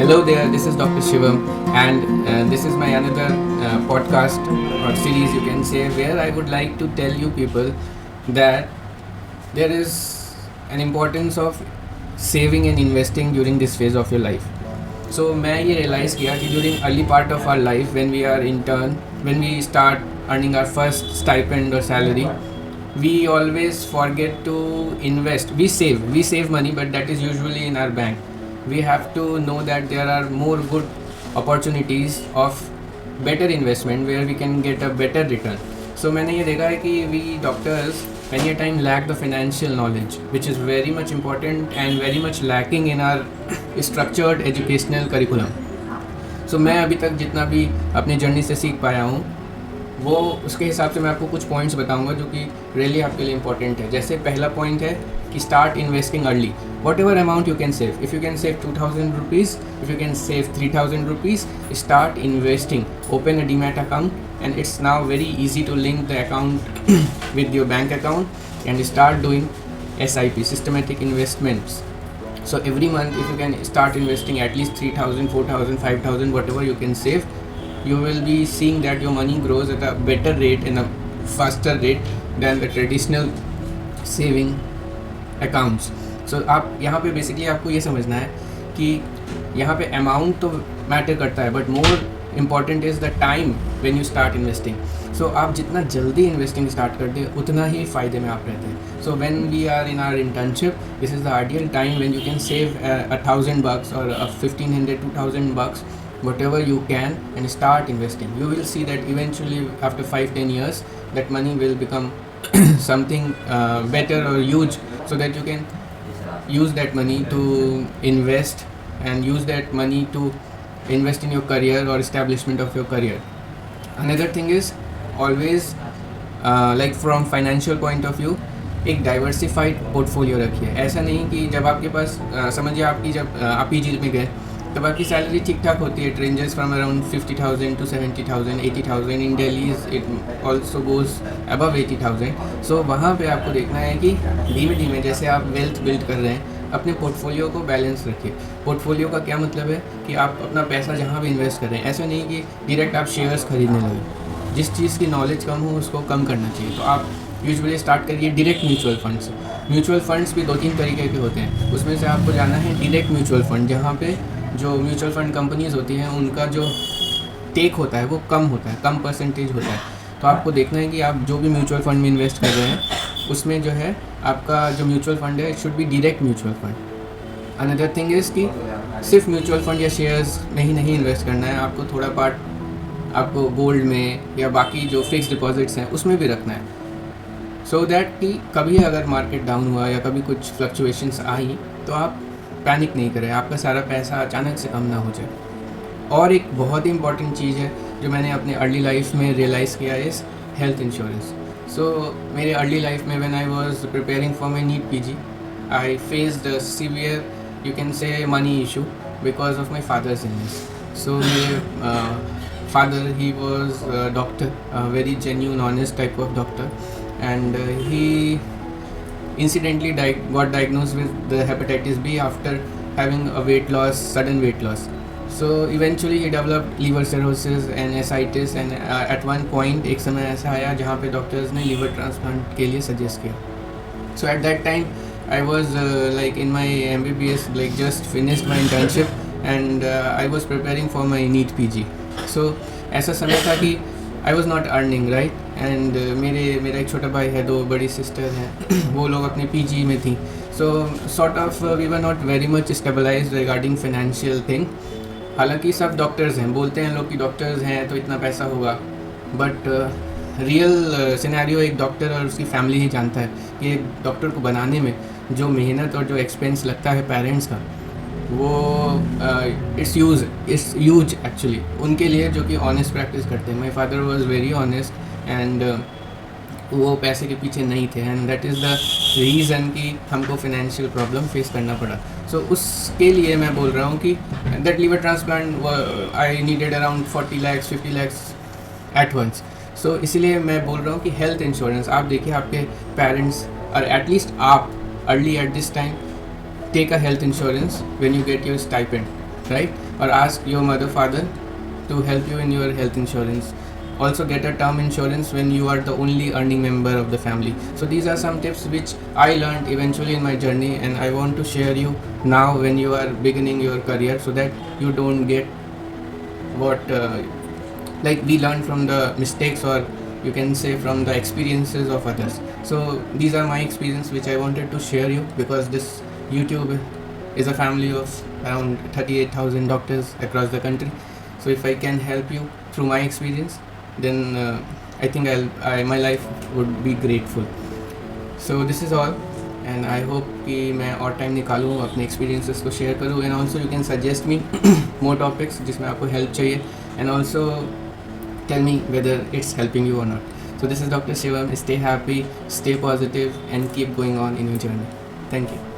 Hello there, this is Dr. Shivam, and this is my another podcast or series, you can say, where I would like to tell you people that there is an importance of saving and investing during this phase of your life. So मैं ये realize किया कि during early part of our life, when we are intern, when we start earning our first stipend or salary, we always forget to invest. We save money, but that is usually in our bank. We have to know that there are more good opportunities of better investment where we can get a better return. So मैंने ये देखा है कि we doctors many a time lack the financial knowledge, which is very much important and very much lacking in our structured educational curriculum. So मैं अभी तक जितना भी अपनी जर्नी से सीख पाया हूँ वो उसके हिसाब से मैं आपको कुछ पॉइंट्स बताऊंगा जो कि रियली आपके लिए इंपॉर्टेंट है. जैसे पहला पॉइंट है कि start investing early. What ever amount you can save, if you can save 2000 rupees, if you can save 3000 rupees, start investing. Open a demat account and it's now very easy to link the account with your bank account and start doing SIP, systematic investments. So every month if you can start investing at least 3000, 4000, 5000, whatever you can save, you will be seeing that your money grows at a better rate and a faster rate than the traditional saving accounts. So आप यहाँ पे basically आपको ये समझना है कि यहाँ पे amount तो matter करता है, but more important is the time when you start investing. So आप जितना जल्दी investing start कर दें उतना ही फ़ायदे में आप रहते हैं. So when we are in our internship, this is the ideal time when you can save $1,000 or $1,500, $2,000, whatever you can, and start investing. You will see that eventually after 5-10 years that money will become something better or huge, so that you can use that money to invest and use that money to invest in your career or establishment of your career. Another thing is always like from financial point of view, एक diversified portfolio रखिए. ऐसा नहीं कि जब आपके पास समझिए आपकी जब आप पीजी में गए तब आपकी सैलरी ठीक ठाक होती है. It ranges from around 50,000 to 70,000, 80,000. In Delhi it also goes above 80,000. सो वहाँ पे आपको देखना है कि धीमे धीमे जैसे आप वेल्थ बिल्ड कर रहे हैं अपने पोर्टफोलियो को बैलेंस रखिए. पोर्टफोलियो का क्या मतलब है कि आप अपना पैसा जहाँ भी इन्वेस्ट कर रहे हैं, ऐसा नहीं कि डायरेक्ट आप शेयर्स खरीदने लगे. जिस चीज़ की नॉलेज कम हो उसको कम करना चाहिए. तो आप यूजुअली स्टार्ट करिए direct mutual funds. Mutual funds भी 2-3 तरीके के होते हैं. उसमें से आपको जाना है डायरेक्ट म्यूचुअल फंड, जहाँ पे जो म्यूचुअल फंड कंपनीज़ होती हैं उनका जो टेक होता है वो कम होता है, कम परसेंटेज होता है. तो आपको देखना है कि आप जो भी म्यूचुअल फंड में इन्वेस्ट कर रहे हैं उसमें जो है आपका जो म्यूचुअल फंड है it should be direct mutual fund. Another thing is कि सिर्फ म्यूचुअल फंड या शेयर्स में ही नहीं इन्वेस्ट करना है, आपको थोड़ा पार्ट आपको गोल्ड में या बाकी जो फिक्स डिपॉजिट्स हैं उसमें भी रखना है. सो दैट कि कभी अगर मार्केट डाउन हुआ या कभी कुछ फ्लक्चुएशंस आई तो आप पैनिक नहीं करें, आपका सारा पैसा अचानक से कम ना हो जाए. और एक बहुत ही इंपॉर्टेंट चीज़ है जो मैंने अपने अर्ली लाइफ में रियलाइज़ किया इज़ हेल्थ इंश्योरेंस. सो मेरे अर्ली लाइफ में when I was preparing for my NEET PG, I faced a severe you can say money issue because of my father's illness. So मेरे father he was doctor, very genuine honest type of doctor, and he incidentally got diagnosed with the hepatitis B after having a sudden weight loss. So eventually he developed liver cirrhosis and ascites, and at one point एक समय ऐसा आया जहाँ पे doctors ने liver transplant के लिए suggest किया. So at that time I was like in my MBBS, like just finished my internship, and I was preparing for my NEET PG. So ऐसा समय था कि I was not earning, right? And मेरा एक छोटा भाई है, 2 बड़ी सिस्टर हैं, वो लोग अपने पीजी में थी. So sort of we were not very much stabilised regarding financial thing. हालांकि सब डॉक्टर्स हैं, बोलते हैं लोग कि डॉक्टर्स हैं तो इतना पैसा होगा, बट रियल सिनेरियो एक डॉक्टर और उसकी फैमिली ही जानता है कि एक डॉक्टर को बनाने में जो मेहनत और जो एक्सपेंस लगता है पेरेंट्स का वो इट्स ह्यूज एक्चुअली उनके लिए जो कि ऑनेस्ट प्रैक्टिस करते हैं. My father was very honest and वो पैसे के पीछे नहीं थे, and that is the reason कि हमको फाइनेंशियल प्रॉब्लम फेस करना पड़ा. सो उसके लिए मैं बोल रहा हूँ कि that liver transplant I needed around 40 lakhs 50 lakhs at once. So इसीलिए मैं बोल रहा हूँ कि हेल्थ इंश्योरेंस आप देखिए, आपके पेरेंट्स और एटलीस्ट आप early at this time take a health insurance when you get your stipend. right? Or ask your mother, father to help you in your health insurance. Also get a term insurance when you are the only earning member of the family. So these are some tips which I learned eventually in my journey, and I want to share you now when you are beginning your career, so that you don't get what like we learn from the mistakes, or you can say from the experiences of others. So these are my experience which I wanted to share you, because this YouTube is a family of around 38,000 doctors across the country. So if I can help you through my experience, then I think my life would be grateful. So this is all, and I hope कि मैं और time निकालूँ अपने experiences को share करूँ, and also you can suggest me more topics जिसमें आपको help चाहिए, and also tell me whether it's helping you or not. So this is Dr. Shivam. Stay happy, stay positive, and keep going on in your journey. Thank you.